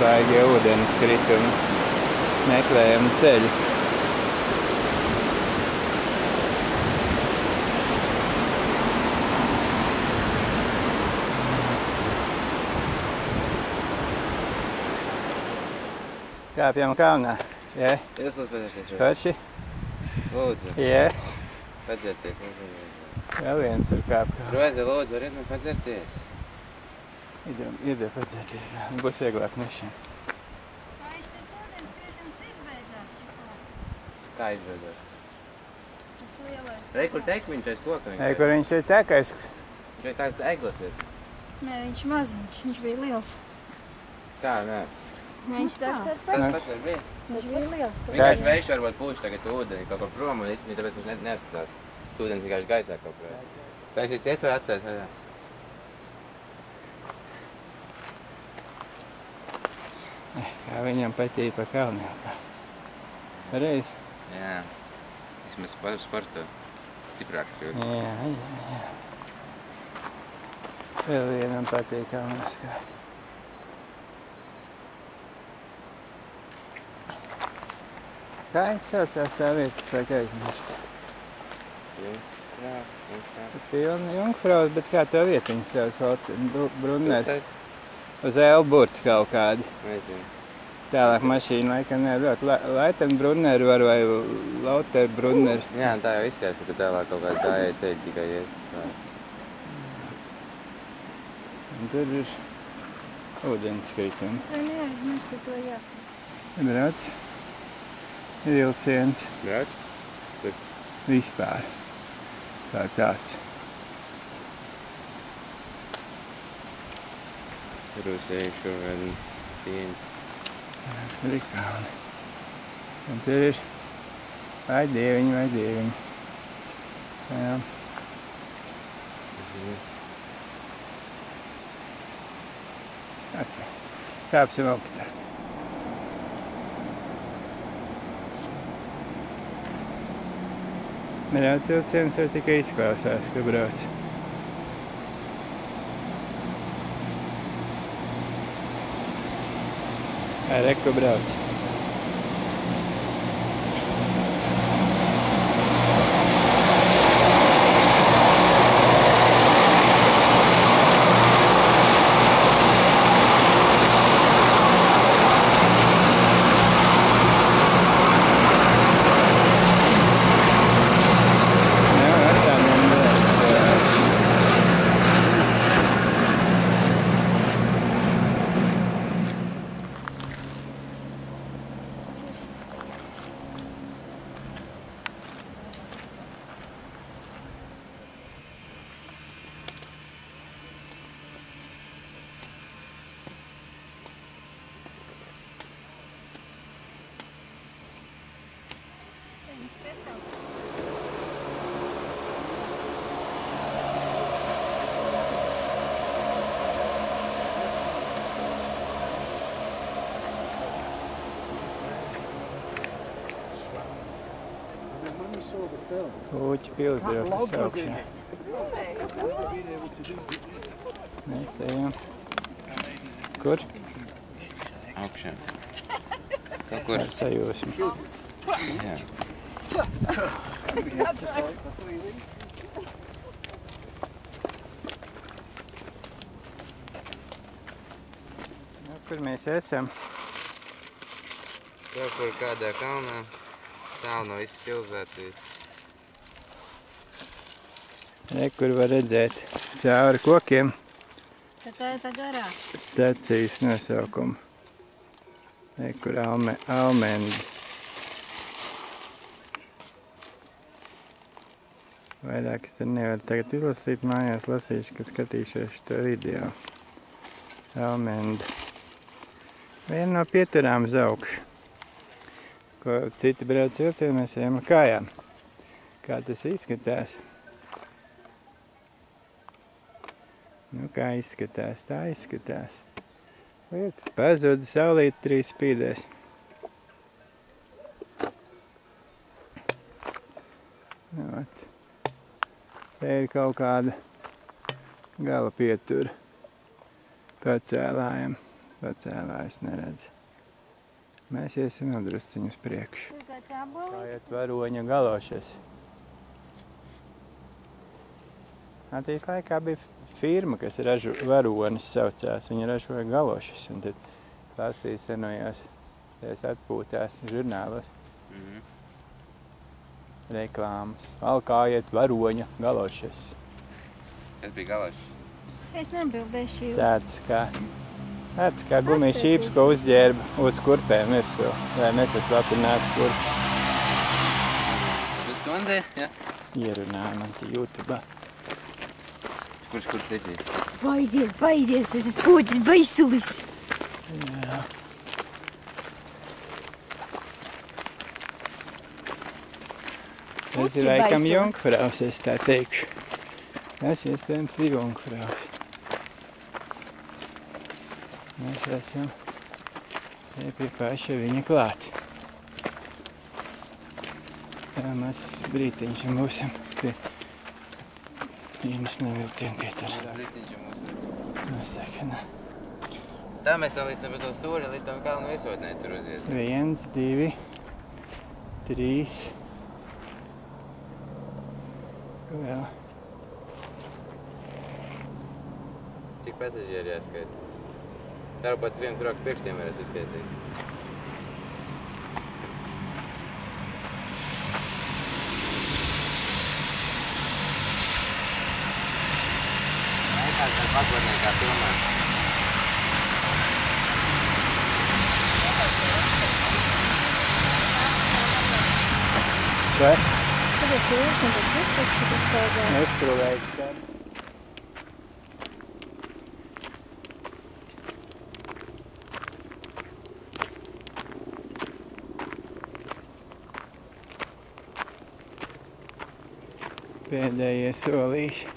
svaigie ūdens kritumi. Meklējam ceļu. Kāpjam kalnā. Jā. Jūs lūdzu pēdēšies šo. Forši? Lūdzu. Jā. Padzerties. Vēl viens ir kāpkā. Rozi, lūdzu, varat man padzerties? Iedē padzerties. Būs vieglāk nešiem. Viņš tas ūdens kritums izbeidzās tikko. Kā izbeidzās? Tas lielais. Rei, kur tekmiņš aiz koka? Ei, kur viņš ir tekais? Viņš aiz tāds eglis ir. Nē, viņš maziņš. Viņš bija liels. Tā, nē. Viņš tas Tas pats var bija. Viņš bija liels. Vienkārši vējš varbūt pūš tagad ūdeni kaut kur prom un viņi tāpēc viņš neatstās. Ūdens vienkārši gaisā kaut kur. Taisīt ciet vai atcēt vaļā? Kā viņam patīk pa kalniem kāpt. Reiz? Jā. Vismaz sportu stiprāks kļūst. Jā. Vēl vienam patīk kalnās kāpt. Kā viņš saucās tā vietas, vajag aizmirst? Pilna Jungfraus, bet kā to vietiņu sauc? Brunner? Uz Elburti kaut kādi. Nezinu. Tālāk mašīna laikam nebrauc. Leitenbrunner var vai Lauterbrunner. Jā, tā jau izskatās, ka tu tālāk kaut kādā gājēja ceļi tikai iet. Un tur ir ūdenskritumi. Vai neaizmirsti to jā? Brauc. Vilciens. Brauc? Vispār. Tā tāds. Tur uzsējuši kaut kādu dienu. Tur ir kalni. Un tur ir vai dieviņi. Jā. Okay. Kāpsim augstāk. Brauc vilciens jau tikai izklausās, ka brauc. Reku brauc. Uķi pilsdrokas augšā. Mēs ejam. Kur? Augšā. Kaut kur. Ar sajūsmu. Jā. Kur mēs esam? Kaut kur kādā kalnā. Tālu no visas pilsētas. Kur var redzēt cauri kokiem Tā ir tā garā. stacijas nosaukumu. Kur Almendi. Vairāk es te nevaru tagad izlasīt mājās, lasīšu, kad skatīšos šo video. Almendi. Viena no pieturām uz augšu. Ko citi brauc vilcienu, mēs ejam ar kājām. Kā tas izskatās? Nu, kā izskatās? Tā izskatās. Lietas pazuda, saulīt 3 spīdēs. Nu, ot. Te ir kaut kāda gala pietura pacēlājiem. Pacēlājs neredz. Mēs iesim vēl drusciņu uz priekšu. Tur kāds ābolītis. Kā iet varoņa galošas. Atīs laikā bija firma, kas ražo varonis saucās. Viņa ražoja galošas. Un tad lasīja senojās, tās atpūtās žurnālos. Reklāmas. Valkājiet varoņa galošas. Tas bija galošs. Es nebildēšu jūs. Tāds kā gumijas šīps, ko uzģērba uz kurpēm virsū, lai nesaslapinātu kurpes. Uz stundē, ja? Ierunāja man te YouTube. Kurš tecīs? Baidies, es esmu poģis baisulis. Jā. Tas ir laikam Jungfraus, es tā teikšu. Tas iespējams ir Jungfraus. Mēs esam te pie paša viņa klāt. Tā mazs brītiņš un būsim pie vienas nevilcienu pieturā. Brītiņš mūsu. Nosaka, ne. Tā mēs tā līdz tam to stūri, līdz tam kalnu virsotnē tur uzies. 1, 2, 3. Ko vēl? Cik pasažieri jāskaita? Tā pats viens roku pirkstiem varēs izskaitīt. Nekāds ar pakotnē kā filmā. Vai? Tad es jūtas un tad iztekšu, kas tādā. Neskrūvējuši tādu. Pēdējie solīši.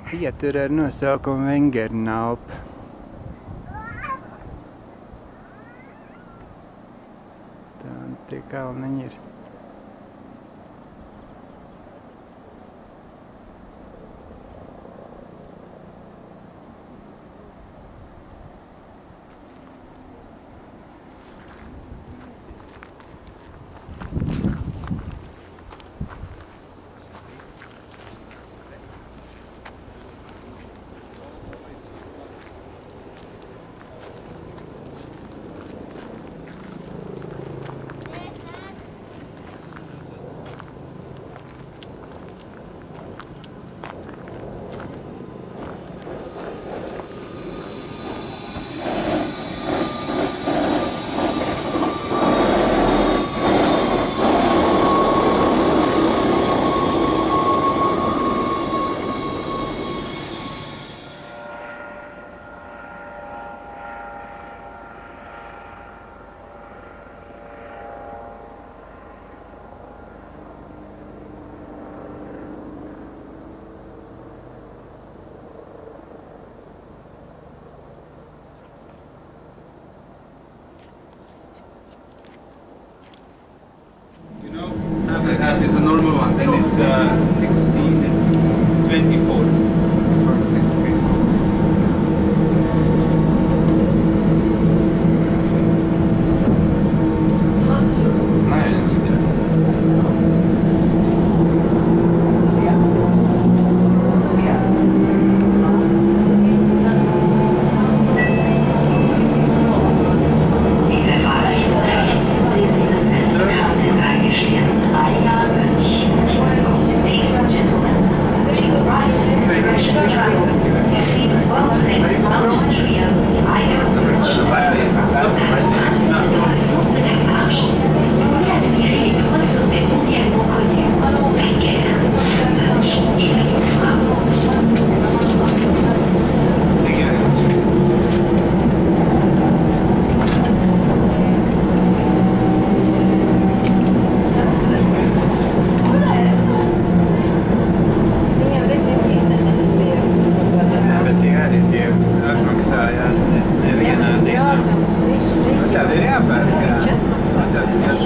Pietur ar nosaukumu Vengernalp. Tā tie kalniņi ir. That is a normal one, then it's 16, it's 24. Right.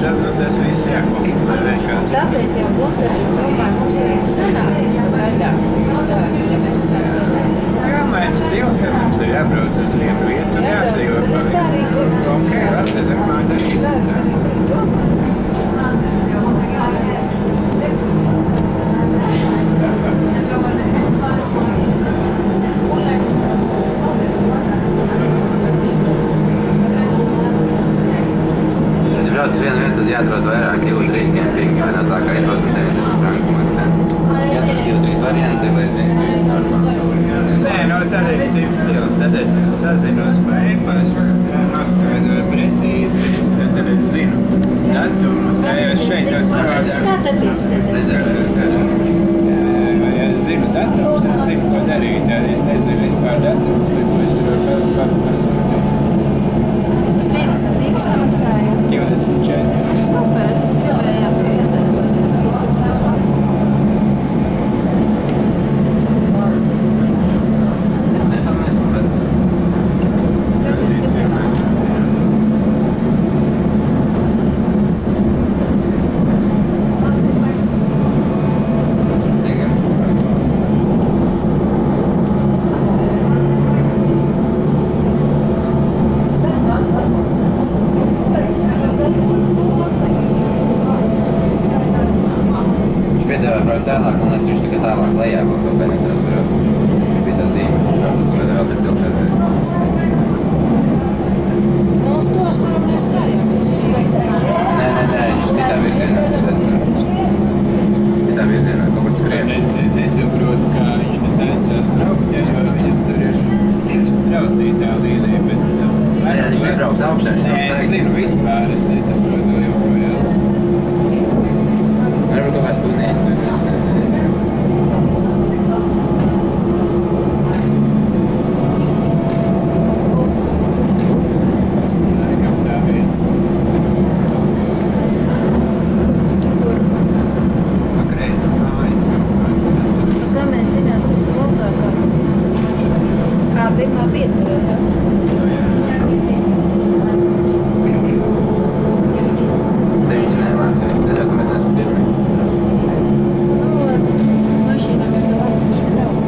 tas viss jākompilē vienkārši. Tāpēc jau es domāju, mums arī sanāk vaļā. Ja mēs Jāmaina stils, tad mums ir jābrauc uz vietu un jādzīvo. bet es tā arī domāju. Ok, atceļamā darīsim. Tā es arī domāju. Ja brauc uz vienu vietu, tad jāatrod vairāk 2-3 kempingi, vai nav tā kā izbrauc uz 90 franku maksā. Jāatrod 2-3 varianti, lai zinu, ka ir normāli. Nē, no tad ir cits stils. Tad es sazinos pa e-pastu, noskaidroju precīzi, tad es zinu datumus. Ja šeit jau savādāk. Skatāties tad. Ja es zinu datumus, es zinu, ko darīt. Ja es nezinu vispār datumus, ko es tur pasūtīju. 32 samaksāja. 24. Super. Gribējā Neformēsim pēc. Prasies, kas mums Viņš piedāvāja braukt tālāk, man liekas, viņš tikai tālāk lejā kaut ko netrās brauc. Bija tā zīme, kas uz kura vēl ir pilsētē. No uz tos, kuru mēs gājāmies. Nē, viņš citā virzienā. Citā virzienā, kaut kur skrieši. Nesaprotu, kā viņš te taisās braukt, ja viņam tur ir raustītā līnija pēc tam. Viņš nebrauks augšā, viņš Nē, brauks es zinu vispār, es nesaprotu joprojām. Varbūt kaut kādu tunīti. Es nezinu, kā tā vieta. Kur? Pa kreisi mājas kaut kāds atceros. Kā mēs zināsim, ka labākā? Kā pirmā pieturētās? Te viņš nelāca, viņš nezinu, ka mēs esam pirmie. Nu, ar mašīnām jau latvieši brauc.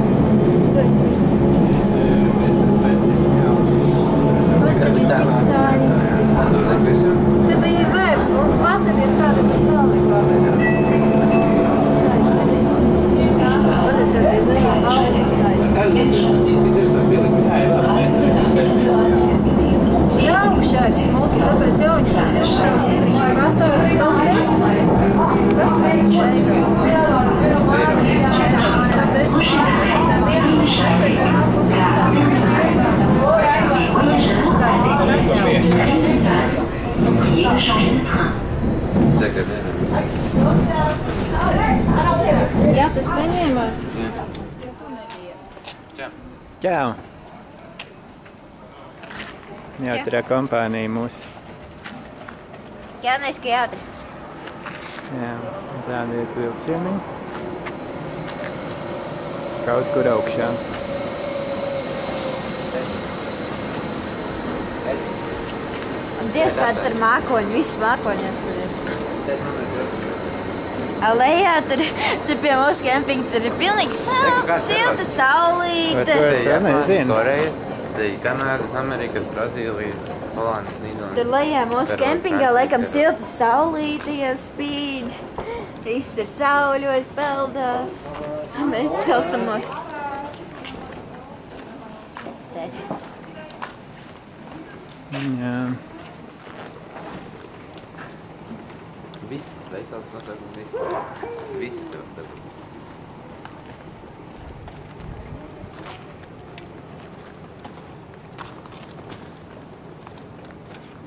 Tu esi mirci. Es uztaisīsim jau. Paskaties, cik skaņas. Tur nekviesam. Te bija vērts, un paskaties, kāda tur galvā. Paskaties, cik skaņas. Paskaties, kā pie zaļā balva skaisti. Izdarš to pilīgi. Tā ir labi, mēs to uztaisīsim jau. Jā, augšā ir smuki, tāpēc jau viņš tas ilgprāvs ir, viņš ir pasaules nav desmai. Kas ir eiro? Starp 10 tā viena mums aizteidā Tagad nevaram. Jā, tas paņēmā. Čau. Čau! Jautrā kompānija mūsu. Galvenais, ka jātad. Jā, tāda ir vilcieniņa. Kaut kur augšā. Dievs, kāda tur mākoņi, visi mākoņos tur ir. Lejā tur pie mūsu kempinga tur ir pilnīgi silta saulīte. Bet to es vēl nezinu. Koreja, te ir Kanādas, Amerikas, Brazīlijas, Holandas, Nīderlandes. Tur lejā mūsu Peru, kempingā Francija, laikam Peru. silta saulīte, ja spīd. Viss ir sauļos, peldās. Mēs salstamos. Jā. Viss veikals nosaukums, viss. Visi tev dabūt.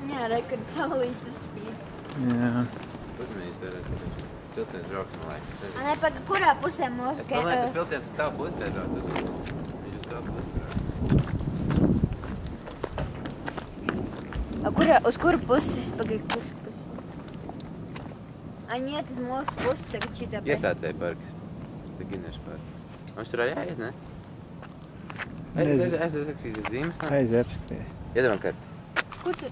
Jā, re, kad saulīte spīd. Jā. Uzmanīt, tur ir ciltienes braukšana laiks. Nē, paga, kurā pusē mūsu Es domāju, ka pilciens uz tavu pusi te brauc. Viņš uz tavu pusi brauc. Uz kuru pusi? Pagaid, kuru pusi? Viņi iet uz mūsu pusi, tagad šitā pēc. Iesācēja parks. Beginners parks. Mums tur arī jāiet, ne? Aizsaks zīmes. Aiz apskatīt. Iedomā karti. Kur tur?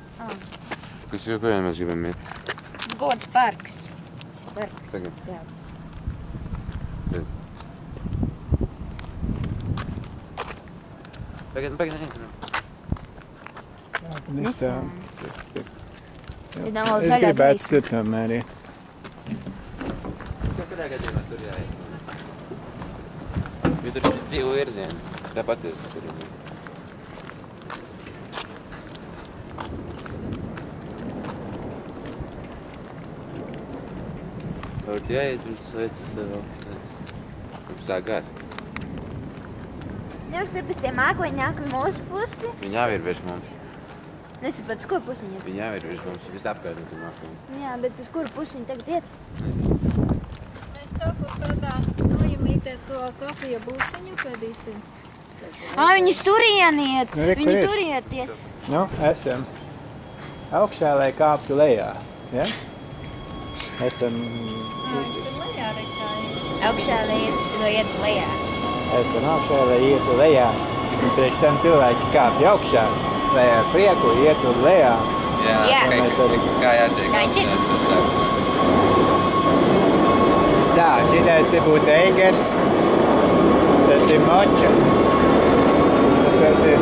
Kas joprojām mēs gribam iet? sporta parks. Tas ir parks. Tagad. Jā. Pagaid, neizinu. Nesām. Es nav vēl zaļā gribētu gaisma. tur tomēr iet. Kurā gadījumā tur jāiet? Jo tur ir 2 virzieni. Tāpat ir tur. Varbūt jāiet un slēdz sāk gāzt. Nevar tie mākoņi nāk uz mūsu pusi. Viņi jāvir virs mums. Nesapratu, uz kuru pusi viņi iet. Viņi jāvir virs mums. Viss apkārt mums ir mākoņi. Jā, bet uz kuru pusi viņi tagad iet? Mēs kaut kur tādā nojamītē to kafija būciņu pēdīsim. Viņi turien iet. Nu, re, kur Viņi ir? turien iet. Nu, esam augšā, lai kāptu lejā. Ja? Esam, Lejā rekā ir. Augšā, lai iet lejā. esam augšā, lai ietu lejā. Un priekš tam cilvēki kāpja augšā, lai ar prieku ietu lejā. Jā. Mēs arī- Kā jātiek? Kā viņš ir? augstās to sākumā. Tā, šitais te būtu eigers. Tas ir moča. Tad tas ir